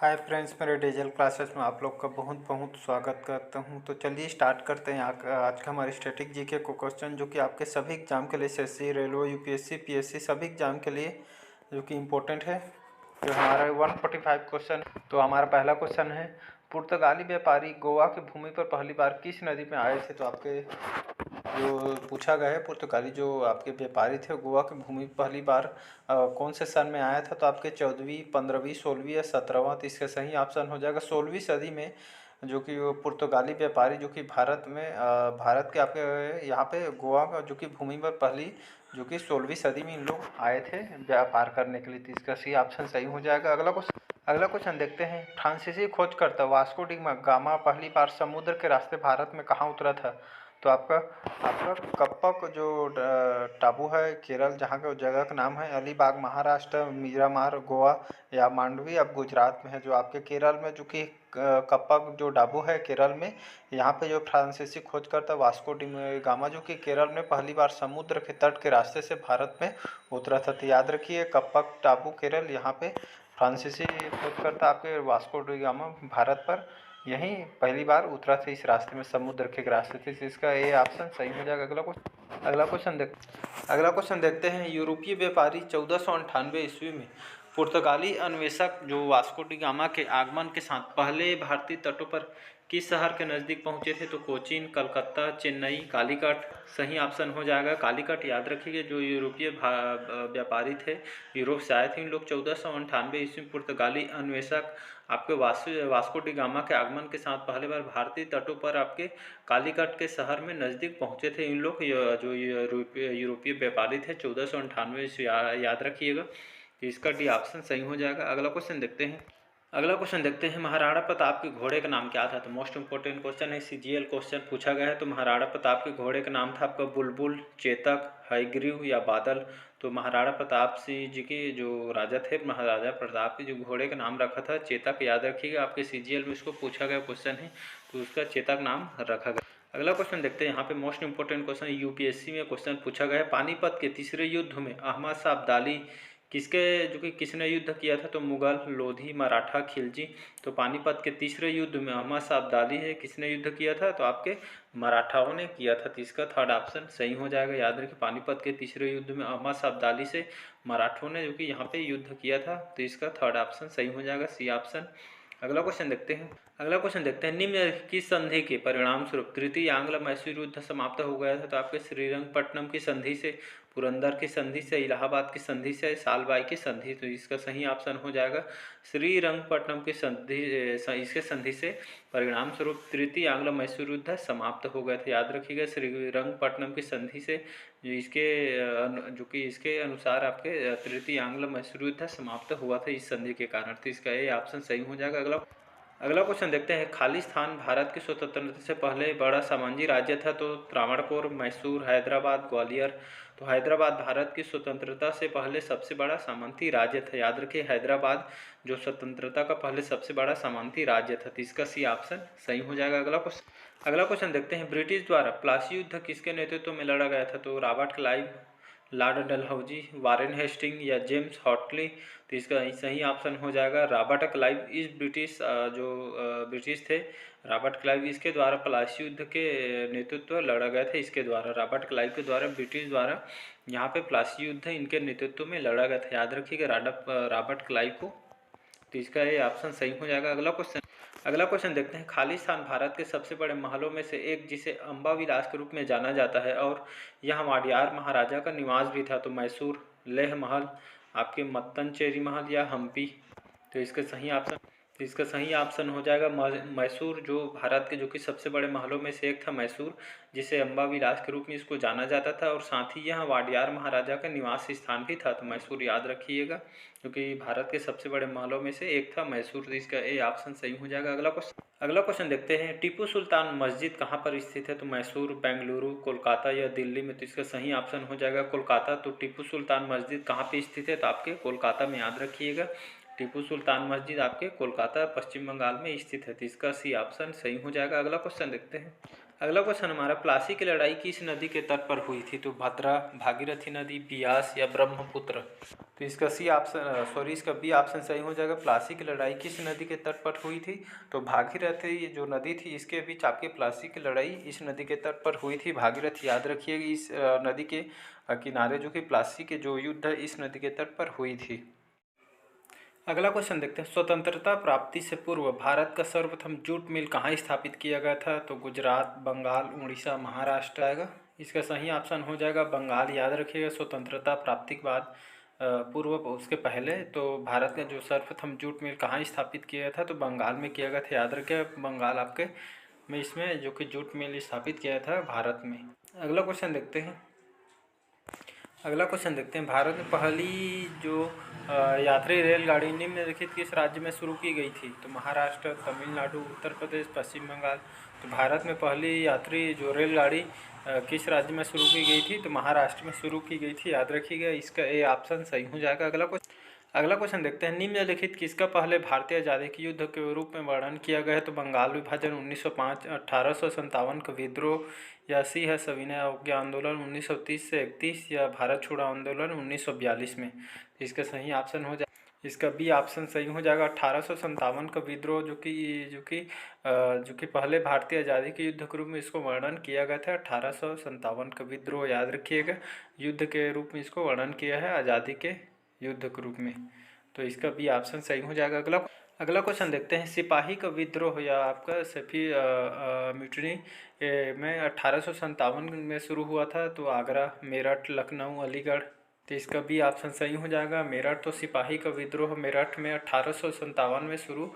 Hi friends, मेरे digital classes में आप लोग का बहुत बहुत स्वागत करता हूं। तो चलिए स्टार्ट करते हैं आज का हमारे स्टैटिक जीके को क्वेश्चन, जो कि आपके सभी एग्जाम के लिए एसएससी, रेलवे, यूपीएससी, पीएससी सभी एग्जाम के लिए जो कि इम्पोर्टेंट है। तो हमारा 145 क्वेश्चन। तो हमारा पहला क्वेश्चन है, पुर्तगाली व्यापारी गोवा की भूमि पर पहली बार किस नदी में आए थे? तो आपके जो पूछा गया है, पुर्तगाली जो आपके व्यापारी थे गोवा की भूमि पर पहली बार कौन से सन में आया था? तो आपके 14वीं, 15वीं, 16वीं या 17वां? तो इसका सही ऑप्शन हो जाएगा 16वीं सदी में, जो कि वो पुर्तगाली व्यापारी जो कि भारत में भारत के आपके यहाँ पे गोवा का जो कि भूमि पर पहली जो कि 16वीं सदी में इन लोग आए थे व्यापार करने के लिए। तो इसका सही ऑप्शन सही हो जाएगा। अगला क्वेश्चन देखते हैं, फ्रांसीसी खोजकर्ता वास्को डी गामा पहली बार समुद्र के रास्ते भारत में कहाँ उतरा था? तो आपका आपका कप्पक जो टापू है केरल, जहाँ का जगह का नाम है अलीबाग, महाराष्ट्र, मीरामार, गोवा या मांडवी अब गुजरात में है। जो आपके केरल में जो कि कप्पक जो टापू है केरल में, यहाँ पे जो फ्रांसीसी खोजकर्ता वास्को डी गामा जो कि केरल में पहली बार समुद्र के तट के रास्ते से भारत में उतरा था। तो याद रखिए, कप्पक टापू केरल, यहाँ पे फ्रांसीसी खोजकर्ता आपके वास्को डी गामा भारत पर यहीं पहली बार उतरा था इस रास्ते में, समुद्र के रास्ते थे। इसका ए ऑप्शन सही हो जाएगा। अगला क्वेश्चन देखते हैं, यूरोपीय व्यापारी 1498 ईस्वी में पुर्तगाली अन्वेषक जो वास्को डी गामा के आगमन के साथ पहले भारतीय तटों पर किस शहर के नज़दीक पहुंचे थे? तो कोचीन, कलकत्ता, चेन्नई, कालीकट? सही ऑप्शन हो जाएगा कालीकट। याद रखिए, जो यूरोपीय व्यापारी थे, यूरोप से आए थे इन लोग 1498 ईस्वी में, पुर्तगाली अन्वेषक आपके वास्को डी गामा के आगमन के साथ पहली बार भारतीय तटों पर आपके कालीकट के शहर में नज़दीक पहुंचे थे इन लोग। जो यूरोपीय व्यापारी थे 1498 ईस्वी, याद रखिएगा। तो इसका डी ऑप्शन सही हो जाएगा। अगला क्वेश्चन देखते हैं, महाराणा प्रताप के घोड़े का नाम क्या था? तो मोस्ट इंपोर्टेंट क्वेश्चन है, सीजीएल क्वेश्चन पूछा गया है। तो महाराणा प्रताप के घोड़े का नाम था आपका बुलबुल, चेतक, हयग्रीव या बादल? तो महाराणा प्रताप सिंह जी के जो राजा थे, महाराजा प्रताप के जो घोड़े का नाम रखा था चेतक। याद रखिएगा, आपके सीजीएल में इसको पूछा गया क्वेश्चन है, तो उसका चेतक नाम रखा गया। अगला क्वेश्चन देखते हैं, यहाँ पे मोस्ट इंपोर्टेंट क्वेश्चन यूपीएससी में क्वेश्चन पूछा गया है, पानीपत के तीसरे युद्ध में अहमद शाह अब्दाली किसने युद्ध किया था? तो मुगल, लोधी, मराठा, खिलजी? तो पानीपत के तीसरे युद्ध में अहमद शाह अब्दाली है किसने युद्ध किया था? तो आपके मराठाओं ने किया था। तो इसका थर्ड ऑप्शन सही हो जाएगा। याद रखिए, पानीपत के तीसरे युद्ध में अहमद शाह अब्दाली से मराठों ने जो कि यहाँ पे युद्ध किया था। तो इसका थर्ड ऑप्शन सही हो जाएगा, सी ऑप्शन। अगला क्वेश्चन देखते हैं, निम्न की संधि के परिणाम स्वरूप तृतीय आंग्ल मैसूर युद्ध समाप्त हो गया था? तो आपके श्रीरंगपट्टनम की संधि से, पुरंदर की संधि से, इलाहाबाद की संधि से, सालबाई की संधि? तो इसका सही ऑप्शन हो जाएगा श्रीरंगपट्टनम की संधि। इसके संधि से परिणाम स्वरूप तृतीय आंग्ल मैसूर युद्ध समाप्त हो गए थे। याद रखिएगा, श्रीरंगपट्टनम की संधि से जो कि इसके अनुसार आपके तृतीय आंग्ल मैसूर युद्ध समाप्त हुआ था इस संधि के कारण। तो इसका ये ऑप्शन सही हो जाएगा। अगला क्वेश्चन देखते हैं, खालिस्तान भारत की स्वतंत्रता से पहले बड़ा साम्राज्य राज्य था? तो त्रावणकोर, मैसूर, हैदराबाद, ग्वालियर? तो हैदराबाद भारत की स्वतंत्रता से पहले सबसे बड़ा सामंती राज्य था। याद रखिए, हैदराबाद जो स्वतंत्रता का पहले सबसे बड़ा सामंती राज्य था। तो इसका सी ऑप्शन सही हो जाएगा। अगला क्वेश्चन देखते हैं, ब्रिटिश द्वारा प्लासी युद्ध किसके नेतृत्व में लड़ा गया था? तो Robert Clive, Lord Dalhousie, Warren Hasting या जेम्स हॉटली? तो इसका सही ऑप्शन हो जाएगा रॉबर्ट क्लाइव। इस ब्रिटिश थे रॉबर्ट क्लाइव, इसके द्वारा प्लासी युद्ध के नेतृत्व लड़ा गया था। इसके द्वारा रॉबर्ट क्लाइव के द्वारा ब्रिटिश द्वारा यहाँ पे प्लासी युद्ध इनके नेतृत्व में लड़ा गया था। याद रखिएगा रॉबर्ट क्लाइव को। तो इसका ये ऑप्शन सही हो जाएगा। अगला क्वेश्चन देखते हैं, खालिस्तान भारत के सबसे बड़े महलों में से एक, जिसे अम्बा विलास के रूप में जाना जाता है और यह वाडियार महाराजा का निवास भी था? तो मैसूर, लेह महल, आपके मत्तनचेरी महल या हम्पी? तो इसका सही ऑप्शन हो जाएगा मैसूर, जो भारत के जो कि सबसे बड़े महलों में से एक था मैसूर, जिसे अम्बा विलास के रूप में इसको जाना जाता था, और साथ ही यह वाडियार महाराजा का निवास स्थान भी था। तो मैसूर याद रखिएगा, क्योंकि भारत के सबसे बड़े महलों में से एक था मैसूर। तो इसका ए ऑप्शन सही हो जाएगा। अगला क्वेश्चन देखते हैं, टीपू सुल्तान मस्जिद कहाँ पर स्थित है? तो मैसूर, बेंगलुरु, कोलकाता या दिल्ली में? तो इसका सही ऑप्शन हो जाएगा कोलकाता। तो टीपू सुल्तान मस्जिद कहाँ पे स्थित है? तो आपके कोलकाता में। याद रखिएगा, टीपू सुल्तान मस्जिद आपके कोलकाता, पश्चिम बंगाल में स्थित है। तो इसका सी ऑप्शन सही हो जाएगा। अगला क्वेश्चन हमारा, प्लासी की लड़ाई किस नदी के तट पर हुई थी? तो भद्रा, भागीरथी नदी, बियास या ब्रह्मपुत्र? तो इसका इसका बी ऑप्शन सही हो जाएगा। प्लासी की लड़ाई किस नदी के तट पर हुई थी? तो भागीरथी जो नदी थी इसके बीच आपके प्लासी की लड़ाई इस नदी के तट पर हुई थी, भागीरथी। याद रखिएगा इस नदी के किनारे जो कि प्लासी के जो युद्ध है इस नदी के तट पर हुई थी। अगला क्वेश्चन देखते हैं, स्वतंत्रता प्राप्ति से पूर्व भारत का सर्वप्रथम जूट मिल कहाँ स्थापित किया गया था? तो गुजरात, बंगाल, उड़ीसा, महाराष्ट्र आएगा। इसका सही ऑप्शन हो जाएगा बंगाल। याद रखिएगा स्वतंत्रता प्राप्ति के बाद पूर्व उसके पहले तो भारत का जो सर्वप्रथम जूट मिल कहाँ स्थापित किया गया था? तो बंगाल में किया गया था। याद रखिए बंगाल आपके में इसमें जो कि जूट मिल स्थापित किया था भारत में। अगला क्वेश्चन देखते हैं, भारत में पहली जो यात्री रेलगाड़ी निम्नलिखित किस राज्य में शुरू की गई थी? तो महाराष्ट्र, तमिलनाडु, उत्तर प्रदेश, पश्चिम बंगाल। तो भारत में पहली यात्री जो रेलगाड़ी किस राज्य में शुरू की गई थी? तो महाराष्ट्र में शुरू की गई थी। याद रखिएगा इसका ए ऑप्शन सही हो जाएगा। अगला क्वेश्चन देखते हैं, निम्नलिखित किसका पहले भारतीय आज़ादी के युद्ध के रूप में वर्णन किया गया है? तो बंगाल विभाजन 1905, 1857 का विद्रोह, या सी है सविनय अवज्ञा आंदोलन 1930 से 31, या भारत छोड़ो आंदोलन 1942 में। इसका सही ऑप्शन हो जाए, इसका बी ऑप्शन सही हो जाएगा। 1857 का विद्रोह जो कि पहले भारतीय आज़ादी के युद्ध के रूप में इसको वर्णन किया गया था। 1857 का विद्रोह याद रखिएगा, युद्ध के रूप में इसको वर्णन किया है आज़ादी के युद्ध के रूप में। तो इसका बी ऑप्शन सही हो जाएगा। अगला क्वेश्चन देखते हैं, सिपाही का विद्रोह या आपका सफी म्यूटनी में 1857 में शुरू हुआ था। तो आगरा, मेरठ, लखनऊ, अलीगढ़। तो इसका बी ऑप्शन सही हो जाएगा मेरठ। तो सिपाही का विद्रोह मेरठ में 1857 में शुरू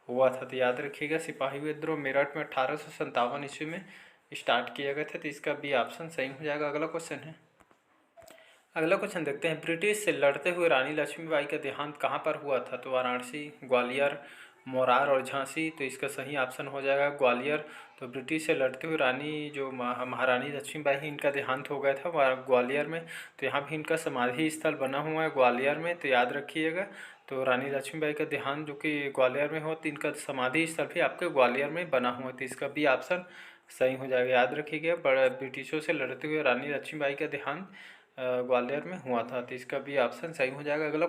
हुआ था। तो याद रखिएगा सिपाही विद्रोह मेरठ में 1857 ईस्वी में स्टार्ट किया गया था। तो इसका बी ऑप्शन सही हो जाएगा। अगला क्वेश्चन देखते हैं, ब्रिटिश से लड़ते हुए रानी लक्ष्मीबाई का देहांत कहाँ पर हुआ था? तो वाराणसी, ग्वालियर, मोरार और झांसी। तो इसका सही ऑप्शन हो जाएगा ग्वालियर। तो ब्रिटिश से लड़ते हुए रानी जो महारानी लक्ष्मीबाई ही इनका देहांत हो गया था ग्वालियर में। तो यहाँ भी इनका समाधि स्थल बना हुआ है ग्वालियर में। तो याद रखिएगा, तो रानी लक्ष्मीबाई का देहांत जो कि ग्वालियर में हो तो इनका समाधि स्थल भी आपके ग्वालियर में बना हुआ है। तो इसका भी ऑप्शन सही हो जाएगा। याद रखिएगा, ब्रिटिशों से लड़ते हुए रानी लक्ष्मीबाई का देहांत ग्वालियर में हुआ था। तो इसका भी ऑप्शन सही हो जाएगा। अगला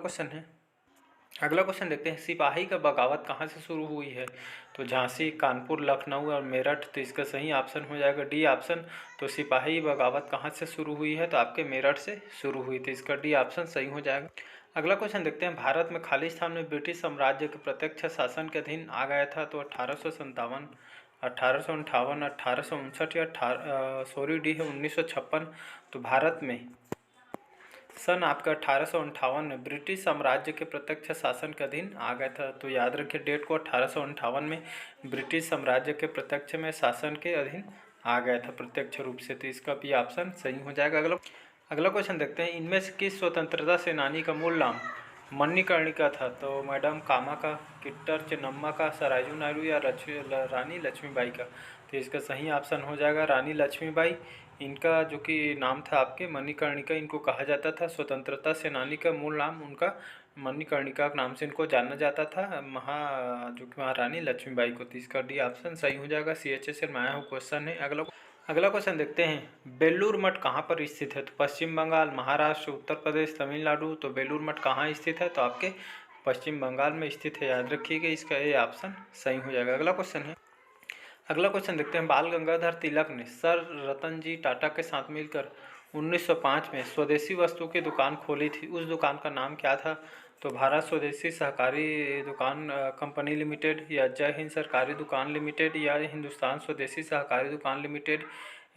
क्वेश्चन देखते हैं, सिपाही का बगावत कहाँ से शुरू हुई है? तो झांसी, कानपुर, लखनऊ और मेरठ। तो इसका सही ऑप्शन हो जाएगा डी ऑप्शन। तो सिपाही बगावत कहाँ से शुरू हुई है? तो आपके मेरठ से शुरू हुई थी। इसका डी ऑप्शन सही हो जाएगा। अगला क्वेश्चन देखते हैं, भारत में खालिस्तान में ब्रिटिश साम्राज्य के प्रत्यक्ष शासन के अधीन आ गया था। तो 1857, 1858, 1859 या डी है 1956। तो भारत में सन आपका 1858 में ब्रिटिश साम्राज्य के प्रत्यक्ष शासन के अधीन आ गया था। तो याद रखिए डेट को, 1858 में ब्रिटिश साम्राज्य के प्रत्यक्ष में शासन के अधीन आ गया था प्रत्यक्ष रूप से। तो इसका भी ऑप्शन सही हो जाएगा। अगला क्वेश्चन देखते हैं, इनमें से किस स्वतंत्रता सेनानी का मूल नाम मणिकर्णिका था? तो मैडम कामा का, किट्टर चेन्नम्मा का, सरायू नायडू या रानी लक्ष्मीबाई का? तो इसका सही ऑप्शन हो जाएगा रानी लक्ष्मीबाई। इनका जो कि नाम था आपके मणिकर्णिका, इनको कहा जाता था। स्वतंत्रता सेनानी का मूल नाम उनका मणिकर्णिका के नाम से इनको जाना जाता था, जो कि महारानी लक्ष्मीबाई को। तो इसका डी ऑप्शन सही हो जाएगा। CHS से आया हुआ क्वेश्चन है। अगला क्वेश्चन देखते हैं, बेलूर मठ कहाँ पर स्थित है? तो पश्चिम बंगाल, महाराष्ट्र, उत्तर प्रदेश, तमिलनाडु। तो बेलूर मठ कहाँ स्थित है? तो आपके पश्चिम बंगाल में स्थित है। याद रखिएगा इसका ये ऑप्शन सही हो जाएगा। अगला क्वेश्चन देखते हैं, बाल गंगाधर तिलक ने सर रतन जी टाटा के साथ मिलकर 1905 में स्वदेशी वस्तु की दुकान खोली थी। उस दुकान का नाम क्या था? तो भारत स्वदेशी सहकारी दुकान कंपनी लिमिटेड, या जय हिंद सरकारी दुकान लिमिटेड, या हिंदुस्तान स्वदेशी सहकारी दुकान लिमिटेड,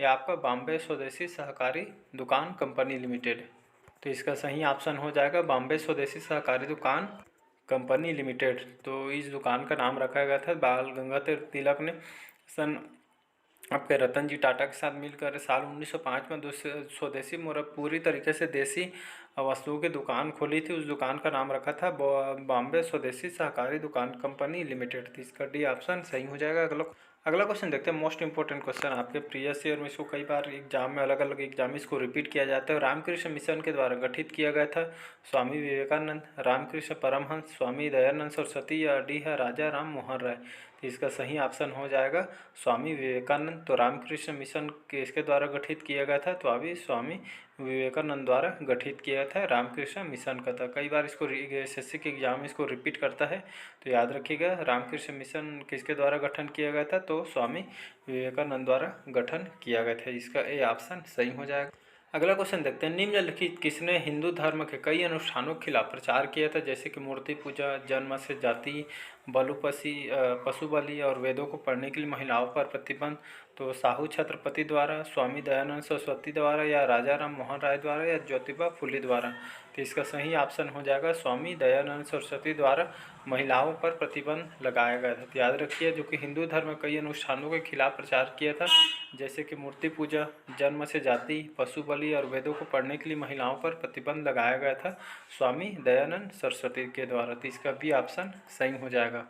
या आपका बॉम्बे स्वदेशी सहकारी दुकान कंपनी लिमिटेड? तो इसका सही ऑप्शन हो जाएगा बॉम्बे स्वदेशी सहकारी दुकान कंपनी लिमिटेड। तो इस दुकान का नाम रखा गया था बाल गंगाधर तिलक ने सन आपके रतन जी टाटा के साथ मिलकर साल 1905 में स्वदेशी पूरी तरीके से देसी वस्तुओं की दुकान खोली थी। उस दुकान का नाम रखा था बॉम्बे स्वदेशी सहकारी दुकान कंपनी लिमिटेड। इसका डी ऑप्शन सही हो जाएगा। अगला क्वेश्चन देखते हैं, मोस्ट इंपॉर्टेंट क्वेश्चन आपके प्रीवियस ईयर में, इसको कई बार एग्जाम में अलग अलग एग्जाम में इसको रिपीट किया जाता है। रामकृष्ण मिशन के द्वारा गठित किया गया था स्वामी विवेकानंद, रामकृष्ण परमहंस, स्वामी दयानंद सरस्वती या डी है राजा राम मोहन राय। तो इसका सही ऑप्शन हो जाएगा स्वामी विवेकानंद। तो रामकृष्ण मिशन किसके द्वारा गठित किया गया था, तो अभी स्वामी विवेकानंद द्वारा गठित किया था रामकृष्ण मिशन का था। कई बार इसको एसएससी के एग्जाम में इसको रिपीट करता है, तो याद रखिएगा रामकृष्ण मिशन किसके द्वारा गठन किया गया था, तो स्वामी विवेकानंद द्वारा गठन किया गया था। इसका ए ऑप्शन सही हो जाएगा। अगला क्वेश्चन देखते हैं, निम्नलिखित किसने हिंदू धर्म के कई अनुष्ठानों के खिलाफ प्रचार किया था, जैसे कि मूर्ति पूजा, जन्म से जाति, पशु बलि और वेदों को पढ़ने के लिए महिलाओं पर प्रतिबंध। तो साहू छत्रपति द्वारा, स्वामी दयानंद सरस्वती द्वारा या राजा राम मोहन राय द्वारा या ज्योतिबा फुले द्वारा। तो इसका सही ऑप्शन हो जाएगा स्वामी दयानंद सरस्वती द्वारा महिलाओं पर प्रतिबंध लगाया गया था। तो याद रखिए, जो कि हिंदू धर्म में कई अनुष्ठानों के खिलाफ प्रचार किया था, जैसे कि मूर्ति पूजा, जन्म से जाति, पशु बलि और वेदों को पढ़ने के लिए महिलाओं पर प्रतिबंध लगाया गया था स्वामी दयानंद सरस्वती के द्वारा। तो इसका बी ऑप्शन सही हो जाएगा।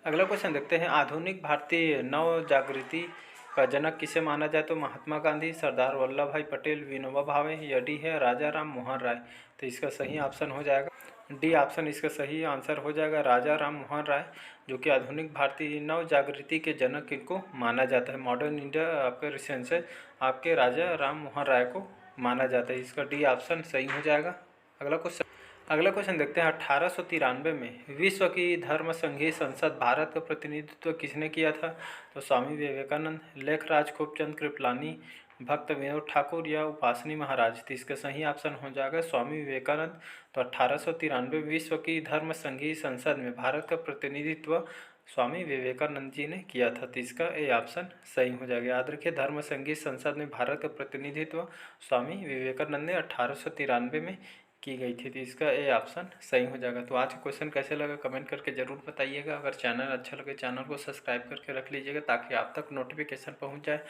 अगला क्वेश्चन देखते हैं, आधुनिक भारतीय नव जागृति का जनक किसे माना जाए, तो महात्मा गांधी, सरदार वल्लभ भाई पटेल, विनोबा भावे या डी है राजा राम मोहन राय। तो इसका सही ऑप्शन हो जाएगा डी ऑप्शन, इसका सही आंसर हो जाएगा राजा राम मोहन राय, जो कि आधुनिक भारतीय नव जागृति के जनक इनको माना जाता है। मॉडर्न इंडिया आपके रिसेंस से आपके राजा राम मोहन राय को माना जाता है। इसका डी ऑप्शन सही हो जाएगा। अगला क्वेश्चन देखते हैं, 1893 में विश्व की धर्म संघीय संसद भारत का प्रतिनिधित्व किसने किया था, तो स्वामी विवेकानंद, लेखराज खूबचंद कृपलानी, भक्त विनोद ठाकुर या उपासनी महाराज। तो इसका सही ऑप्शन हो जाएगा स्वामी विवेकानंद। तो 1893 विश्व की धर्म संघीय संसद में भारत का प्रतिनिधित्व स्वामी विवेकानंद जी ने किया था। तो इसका ए ऑप्शन सही हो जाएगा। याद रखिए, धर्म संघीय संसद में भारत का प्रतिनिधित्व स्वामी विवेकानंद ने 1893 में की गई थी। तो इसका ए ऑप्शन सही हो जाएगा। तो आज का क्वेश्चन कैसे लगा कमेंट करके ज़रूर बताइएगा। अगर चैनल अच्छा लगे चैनल को सब्सक्राइब करके रख लीजिएगा, ताकि आप तक नोटिफिकेशन पहुंच जाए।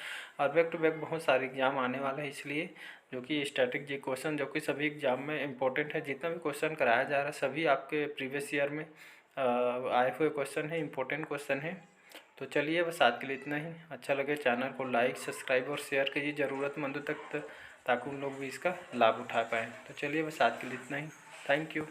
और बैक टू बैक बहुत सारे एग्जाम आने वाले हैं, इसलिए जो कि स्टैटिक जी क्वेश्चन जो कि सभी एग्जाम में इंपॉर्टेंट है, जितना भी क्वेश्चन कराया जा रहा है सभी आपके प्रीवियस ईयर में आए हुए क्वेश्चन है, इंपॉर्टेंट क्वेश्चन है। तो चलिए बस आज के लिए इतना ही। अच्छा लगे चैनल को लाइक, सब्सक्राइब और शेयर कीजिए ज़रूरतमंदों तक, ताकि उन लोग भी इसका लाभ उठा पाएँ। तो चलिए बस आज के लिए इतना ही। Thank you.